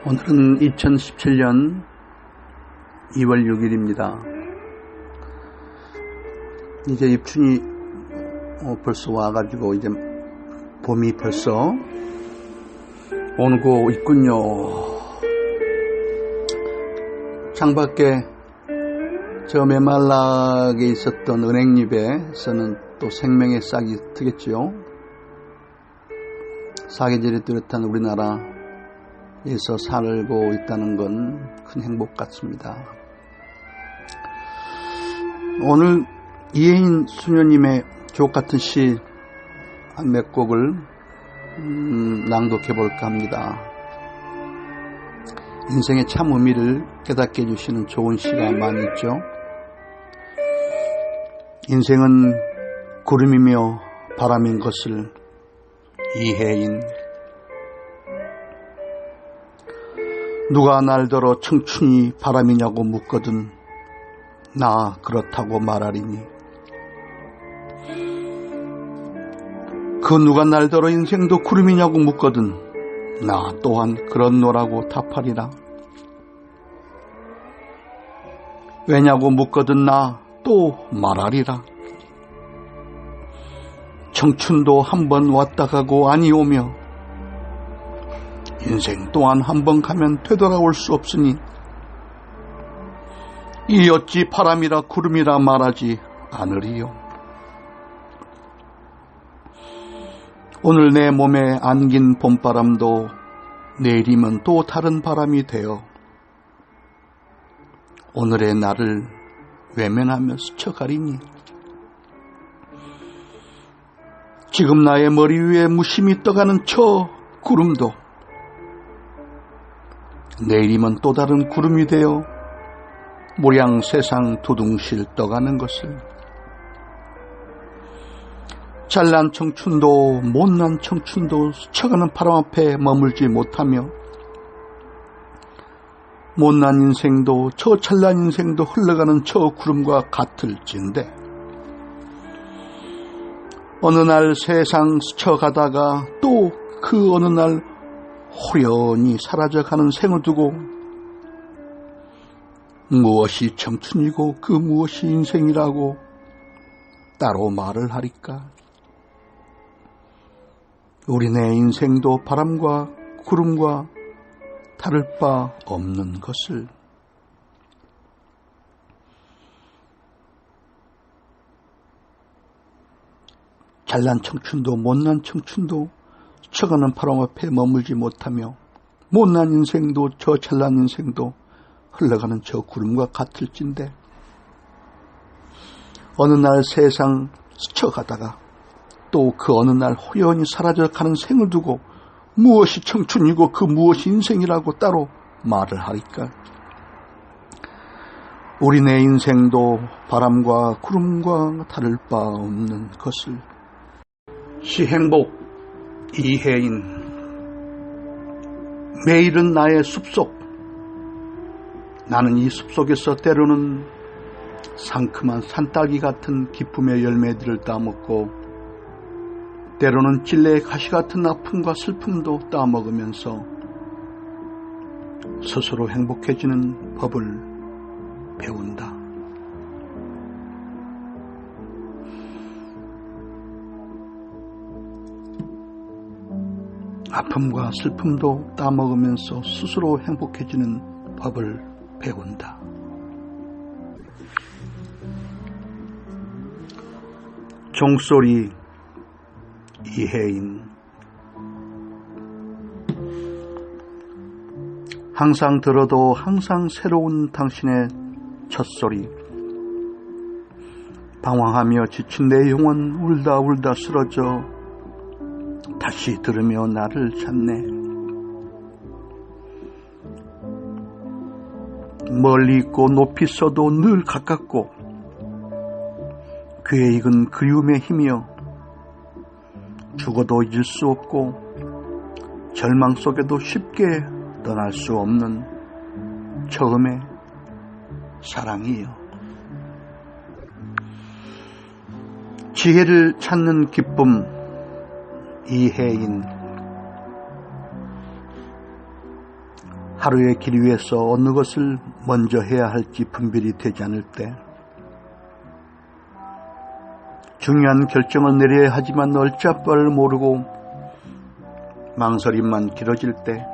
오늘은 2017년 2월 6일입니다. 이제 입춘이 벌써 와가지고 이제 봄이 벌써 오고 있군요. 창밖에 저 메말라게 있었던 은행잎에서는 또 생명의 싹이 트겠지요. 사계절이 뚜렷한 우리나라에서 살고 있다는 건 큰 행복 같습니다. 오늘 이혜인 수녀님의 주옥같은 시 한 몇 곡을 낭독해 볼까 합니다. 인생의 참 의미를 깨닫게 해주시는 좋은 시가 많이 있죠. 인생은 구름이며 바람인 것을 이혜인. 누가 날더러 청춘이 바람이냐고 묻거든 나 그렇다고 말하리니. 그 누가 날더러 인생도 구름이냐고 묻거든 나 또한 그렇노라고 답하리라. 왜냐고 묻거든 나 또 말하리라. 청춘도 한 번 왔다 가고 아니오며 인생 또한 한 번 가면 되돌아올 수 없으니 이 어찌 바람이라 구름이라 말하지 않으리요. 오늘 내 몸에 안긴 봄바람도 내일이면 또 다른 바람이 되어 오늘의 나를 외면하며 스쳐가리니. 지금 나의 머리 위에 무심히 떠가는 저 구름도 내일이면 또 다른 구름이 되어 모량 세상 두둥실 떠가는 것을. 잘난 청춘도 못난 청춘도 스쳐가는 바람 앞에 머물지 못하며 못난 인생도 저 잘난 인생도 흘러가는 저 구름과 같을진데 어느 날 세상 스쳐가다가 또 그 어느 날 호련히 사라져가는 생을 두고 무엇이 청춘이고 그 무엇이 인생이라고 따로 말을 하리까. 우리네 인생도 바람과 구름과 다를 바 없는 것을. 잘난 청춘도 못난 청춘도 스쳐가는 바람 앞에 머물지 못하며 못난 인생도 저 잘난 인생도 흘러가는 저 구름과 같을진데 어느 날 세상 스쳐가다가 또 그 어느 날 호연히 사라져가는 생을 두고 무엇이 청춘이고 그 무엇이 인생이라고 따로 말을 하리까. 우리네 인생도 바람과 구름과 다를 바 없는 것을. 시행복 이혜인. 매일은 나의 숲속. 나는 이 숲속에서 때로는 상큼한 산딸기 같은 기쁨의 열매들을 따먹고 때로는 찔레의 가시 같은 아픔과 슬픔도 따먹으면서 스스로 행복해지는 법을 배운다. 아픔과 슬픔도 따먹으면서 스스로 행복해지는 법을 배운다. 종소리 이혜인. 항상 들어도 항상 새로운 당신의 첫소리. 방황하며 지친 내 영혼 울다 울다 쓰러져 다시 들으며 나를 찾네. 멀리 있고 높이 써도 늘 가깝고 귀에 익은 그리움의 힘이여 죽어도 잊을 수 없고 절망 속에도 쉽게 떠날 수 없는 처음의 사랑이여. 지혜를 찾는 기쁨 이혜인. 하루의 길 위에서 어느 것을 먼저 해야 할지 분별이 되지 않을 때, 중요한 결정을 내려야 하지만 얼짜빠를 모르고 망설임만 길어질 때,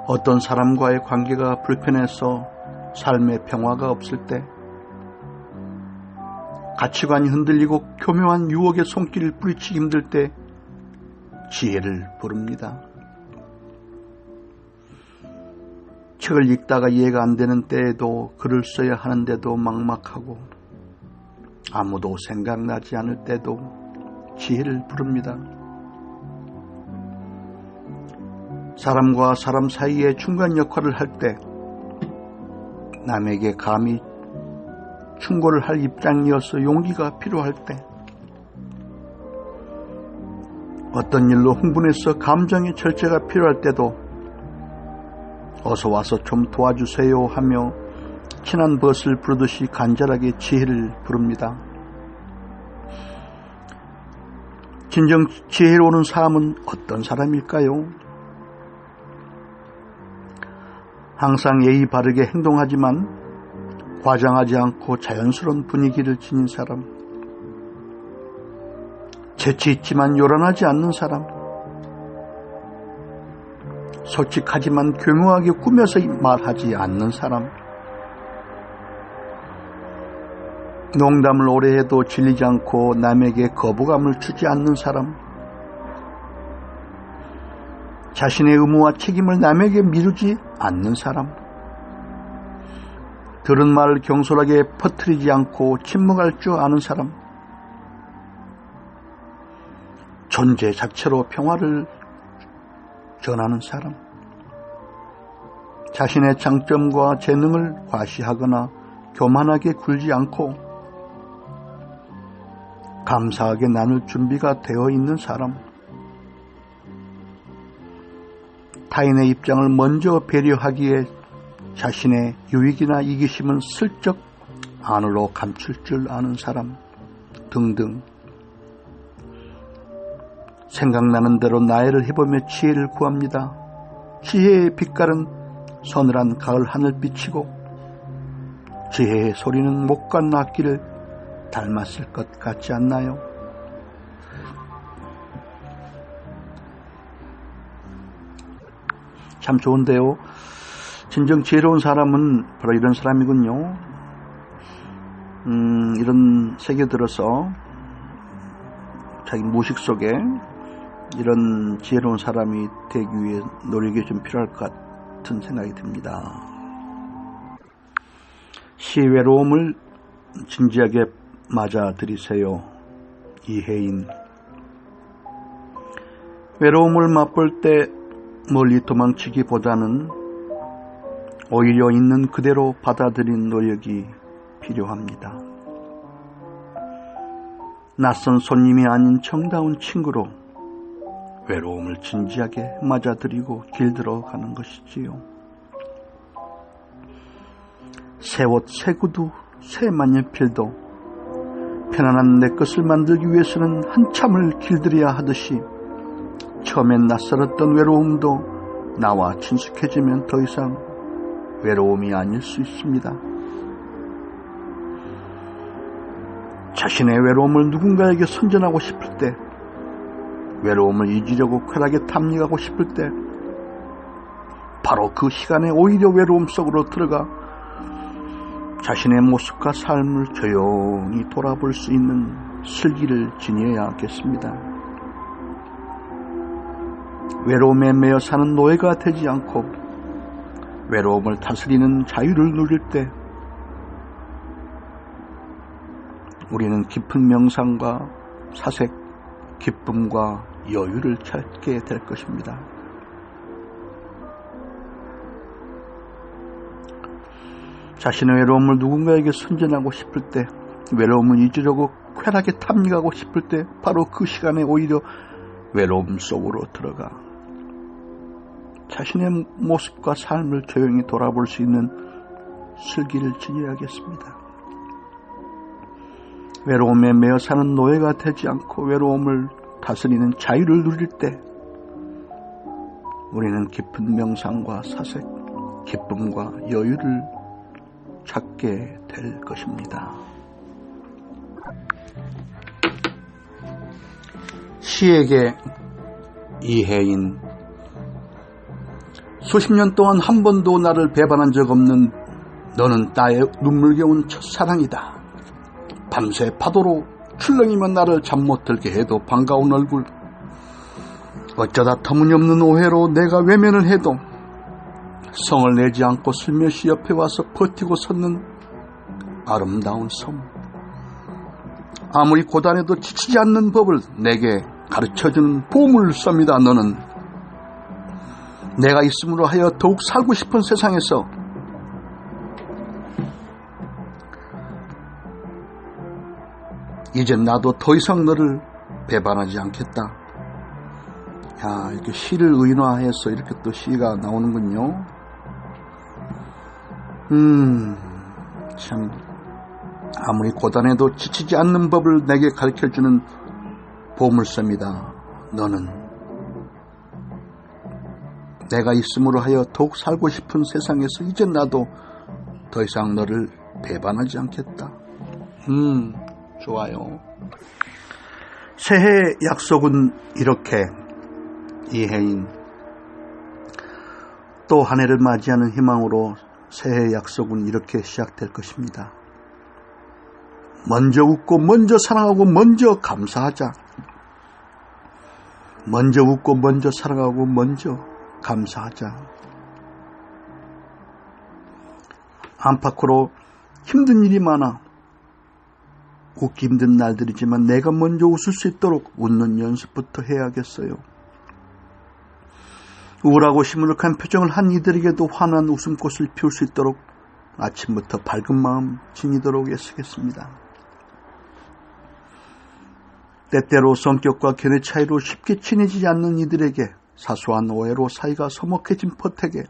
어떤 사람과의 관계가 불편해서 삶의 평화가 없을 때, 가치관이 흔들리고 교묘한 유혹의 손길을 뿌리치기 힘들 때 지혜를 부릅니다. 책을 읽다가 이해가 안 되는 때에도, 글을 써야 하는데도 막막하고 아무도 생각나지 않을 때도 지혜를 부릅니다. 사람과 사람 사이의 중간 역할을 할 때, 남에게 감히 충고를 할 입장이어서 용기가 필요할 때, 어떤 일로 흥분해서 감정의 절제가 필요할 때도 어서 와서 좀 도와주세요 하며 친한 벗을 부르듯이 간절하게 지혜를 부릅니다. 진정 지혜로운 사람은 어떤 사람일까요? 항상 예의 바르게 행동하지만 과장하지 않고 자연스러운 분위기를 지닌 사람, 재치 있지만 요란하지 않는 사람, 솔직하지만 교묘하게 꾸며서 말하지 않는 사람, 농담을 오래 해도 질리지 않고 남에게 거부감을 주지 않는 사람, 자신의 의무와 책임을 남에게 미루지 않는 사람, 들은 말을 경솔하게 퍼뜨리지 않고 침묵할 줄 아는 사람, 존재 자체로 평화를 전하는 사람, 자신의 장점과 재능을 과시하거나 교만하게 굴지 않고 감사하게 나눌 준비가 되어 있는 사람, 타인의 입장을 먼저 배려하기에 자신의 유익이나 이기심은 슬쩍 안으로 감출 줄 아는 사람 등등, 생각나는 대로 나열을 해보며 지혜를 구합니다. 지혜의 빛깔은 서늘한 가을 하늘빛이고 지혜의 소리는 목관 악기를 닮았을 것 같지 않나요? 참 좋은데요. 진정 지혜로운 사람은 바로 이런 사람이군요. 이런 새겨들어서 자기 무식 속에 이런 지혜로운 사람이 되기 위해 노력이 좀 필요할 것 같은 생각이 듭니다. 시 외로움을 진지하게 맞아들이세요. 이혜인. 외로움을 맛볼 때 멀리 도망치기보다는 오히려 있는 그대로 받아들이는 노력이 필요합니다. 낯선 손님이 아닌 정다운 친구로 외로움을 진지하게 맞아들이고 길들어 가는 것이지요. 새 옷, 새 구두, 새 만년필도 편안한 내 것을 만들기 위해서는 한참을 길들여야 하듯이 처음엔 낯설었던 외로움도 나와 친숙해지면 더 이상 외로움이 아닐 수 있습니다. 자신의 외로움을 누군가에게 선전하고 싶을 때, 외로움을 잊으려고 쾌락에 탐닉하고 싶을 때, 바로 그 시간에 오히려 외로움 속으로 들어가 자신의 모습과 삶을 조용히 돌아볼 수 있는 슬기를 지녀야 하겠습니다. 외로움에 매여 사는 노예가 되지 않고 외로움을 다스리는 자유를 누릴 때 우리는 깊은 명상과 사색, 기쁨과 여유를 찾게 될 것입니다. 자신의 외로움을 누군가에게 선전하고 싶을 때, 외로움을 잊으려고 쾌락에 탐닉하고 싶을 때 바로 그 시간에 오히려 외로움 속으로 들어가 자신의 모습과 삶을 조용히 돌아볼 수 있는 슬기를 지녀야겠습니다. 외로움에 매여 사는 노예가 되지 않고 외로움을 다스리는 자유를 누릴 때 우리는 깊은 명상과 사색, 기쁨과 여유를 찾게 될 것입니다. 시에게 이혜인. 수십 년 동안 한 번도 나를 배반한 적 없는 너는 나의 눈물겨운 첫사랑이다. 밤새 파도로 출렁이며 나를 잠 못 들게 해도 반가운 얼굴. 어쩌다 터무니없는 오해로 내가 외면을 해도 성을 내지 않고 슬며시 옆에 와서 버티고 섰는 아름다운 섬. 아무리 고단해도 지치지 않는 법을 내게 가르쳐주는 보물섬이다. 너는 내가 있음으로 하여 더욱 살고 싶은 세상에서 이제 나도 더 이상 너를 배반하지 않겠다. 야, 이렇게 시를 의인화해서 이렇게 또 시가 나오는군요. 참 아무리 고단해도 지치지 않는 법을 내게 가르쳐주는 보물섬이다. 너는 내가 있음으로 하여 더욱 살고 싶은 세상에서 이제 나도 더 이상 너를 배반하지 않겠다. 좋아요. 새해 약속은 이렇게. 이혜인. 또 한 해를 맞이하는 희망으로 새해 약속은 이렇게 시작될 것입니다. 먼저 웃고 먼저 사랑하고 먼저 감사하자. 먼저 웃고 먼저 사랑하고 먼저 감사하자. 안팎으로 힘든 일이 많아. 웃기 힘든 날들이지만 내가 먼저 웃을 수 있도록 웃는 연습부터 해야겠어요. 우울하고 시무룩한 표정을 한 이들에게도 환한 웃음꽃을 피울 수 있도록 아침부터 밝은 마음 지니도록 애쓰겠습니다. 때때로 성격과 견해 차이로 쉽게 친해지지 않는 이들에게 사소한 오해로 사이가 서먹해진 퍼택에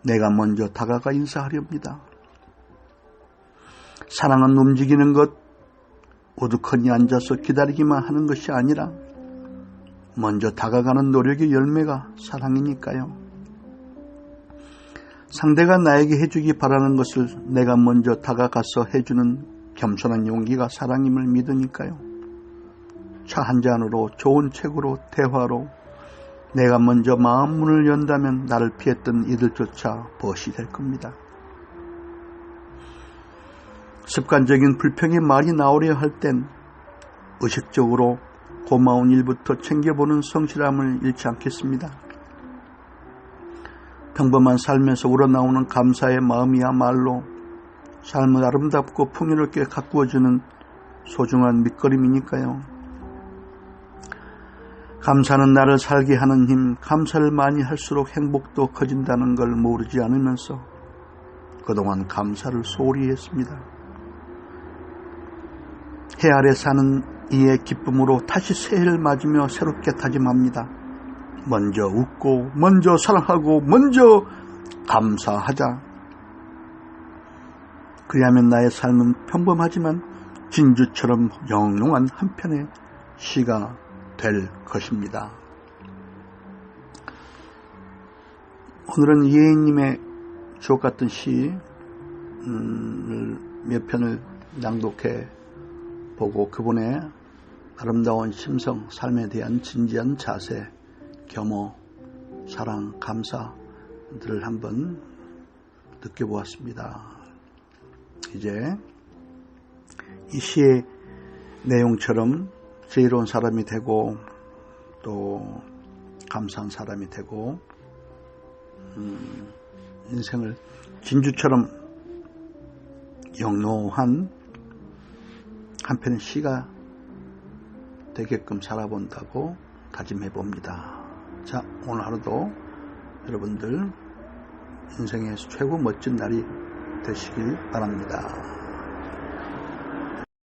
내가 먼저 다가가 인사하렵니다. 사랑은 움직이는 것, 우두커니 앉아서 기다리기만 하는 것이 아니라 먼저 다가가는 노력의 열매가 사랑이니까요. 상대가 나에게 해주기 바라는 것을 내가 먼저 다가가서 해주는 겸손한 용기가 사랑임을 믿으니까요. 차 한 잔으로, 좋은 책으로, 대화로 내가 먼저 마음 문을 연다면 나를 피했던 이들조차 벗이 될 겁니다. 습관적인 불평의 말이 나오려 할 땐 의식적으로 고마운 일부터 챙겨보는 성실함을 잃지 않겠습니다. 평범한 삶에서 우러나오는 감사의 마음이야말로 삶을 아름답고 풍요롭게 가꾸어주는 소중한 밑거름이니까요. 감사는 나를 살게 하는 힘, 감사를 많이 할수록 행복도 커진다는 걸 모르지 않으면서 그동안 감사를 소홀히 했습니다. 해 아래 사는 이의 기쁨으로 다시 새해를 맞으며 새롭게 다짐합니다. 먼저 웃고 먼저 사랑하고 먼저 감사하자. 그리하면 나의 삶은 평범하지만 진주처럼 영롱한 한 편의 시가 될 것입니다. 오늘은 이혜인님의 주옥같은 시 몇 편을 낭독해 보고 그분의 아름다운 심성, 삶에 대한 진지한 자세, 겸허, 사랑, 감사들을 한번 느껴보았습니다. 이제 이 시의 내용처럼 지혜로운 사람이 되고 또 감사한 사람이 되고 인생을 진주처럼 영롱한 한 편의 시가 되게끔 살아본다고 다짐해봅니다. 자, 오늘 하루도 여러분들 인생에서 최고 멋진 날이 되시길 바랍니다.